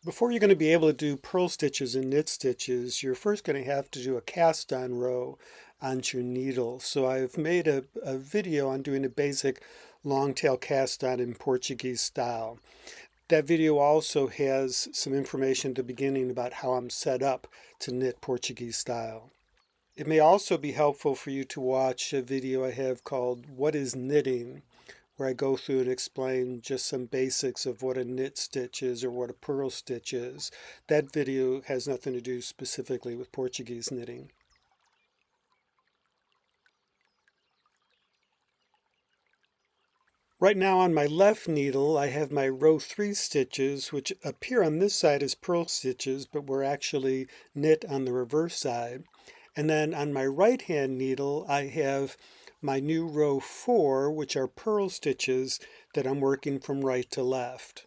Before you're going to be able to do purl stitches and knit stitches, you're first going to have to do a cast on row onto your needle. So I've made a video on doing a basic long tail cast on in Portuguese style. That video also has some information at the beginning about how I'm set up to knit Portuguese style. It may also be helpful for you to watch a video I have called What is Knitting, where I go through and explain just some basics of what a knit stitch is or what a purl stitch is. That video has nothing to do specifically with Portuguese knitting. Right now on my left needle, I have my row 3 stitches, which appear on this side as purl stitches, but were actually knit on the reverse side. And then on my right hand needle, I have my new row 4, which are purl stitches that I'm working from right to left.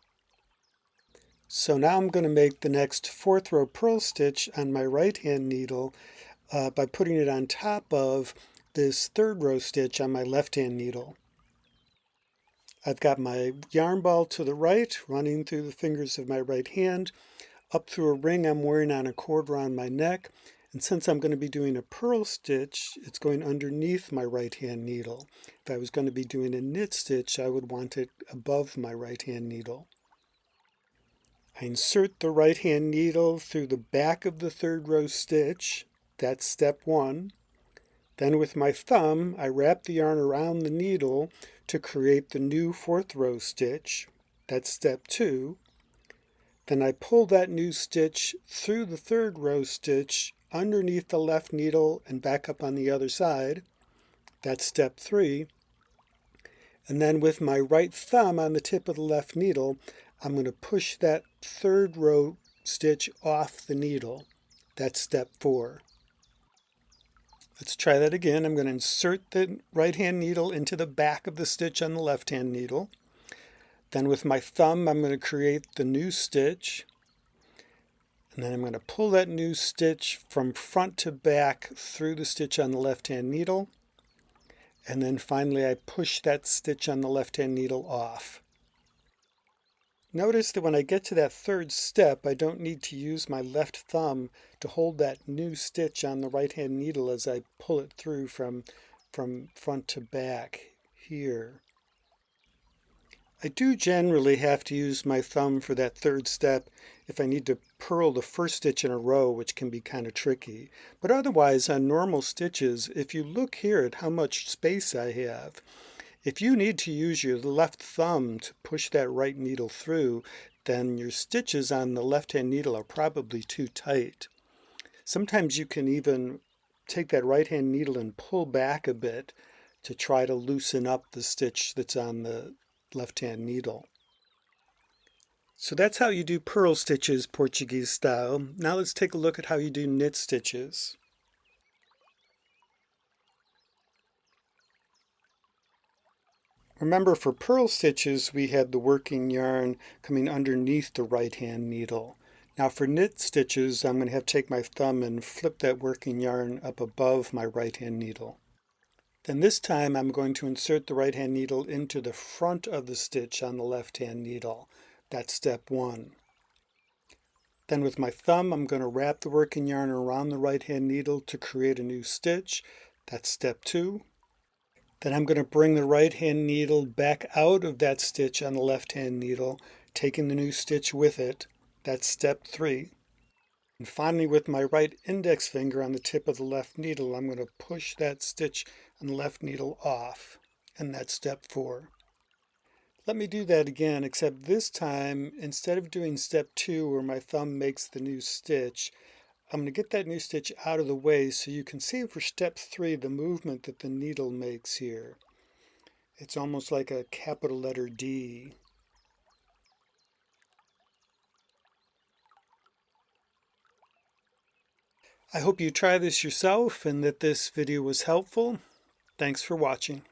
So now I'm going to make the next 4th row purl stitch on my right hand needle by putting it on top of this 3rd row stitch on my left hand needle. I've got my yarn ball to the right running through the fingers of my right hand up through a ring I'm wearing on a cord around my neck. And since I'm going to be doing a purl stitch, it's going underneath my right hand needle. If I was going to be doing a knit stitch, I would want it above my right hand needle. I insert the right hand needle through the back of the 3rd row stitch. That's step 1. Then with my thumb, I wrap the yarn around the needle to create the new 4th row stitch. That's step 2. Then I pull that new stitch through the 3rd row stitch underneath the left needle and back up on the other side. That's step 3. And then with my right thumb on the tip of the left needle, I'm going to push that 3rd row stitch off the needle. That's step 4. Let's try that again. I'm going to insert the right hand needle into the back of the stitch on the left hand needle. Then with my thumb, I'm going to create the new stitch. And then I'm going to pull that new stitch from front to back through the stitch on the left hand needle. And then finally I push that stitch on the left hand needle off. Notice that when I get to that 3rd step, I don't need to use my left thumb to hold that new stitch on the right hand needle as I pull it through from front to back here. I do generally have to use my thumb for that 3rd step if I need to purl the 1st stitch in a row, which can be kind of tricky. But otherwise, on normal stitches, if you look here at how much space I have, if you need to use your left thumb to push that right needle through, then your stitches on the left-hand needle are probably too tight. Sometimes you can even take that right-hand needle and pull back a bit to try to loosen up the stitch that's on the left-hand needle. So that's how you do purl stitches Portuguese style. Now let's take a look at how you do knit stitches. Remember, for purl stitches, we had the working yarn coming underneath the right-hand needle. Now for knit stitches, I'm going to have to take my thumb and flip that working yarn up above my right-hand needle. Then this time I'm going to insert the right-hand needle into the front of the stitch on the left-hand needle. That's step 1. Then with my thumb, I'm going to wrap the working yarn around the right-hand needle to create a new stitch. That's step 2. Then I'm going to bring the right-hand needle back out of that stitch on the left-hand needle, taking the new stitch with it. That's step 3. And finally, with my right index finger on the tip of the left needle, I'm going to push that stitch on the left needle off, and that's step 4. Let me do that again, except this time, instead of doing step 2 where my thumb makes the new stitch, I'm going to get that new stitch out of the way so you can see for step 3 the movement that the needle makes here. It's almost like a capital letter D. I hope you try this yourself and that this video was helpful. Thanks for watching.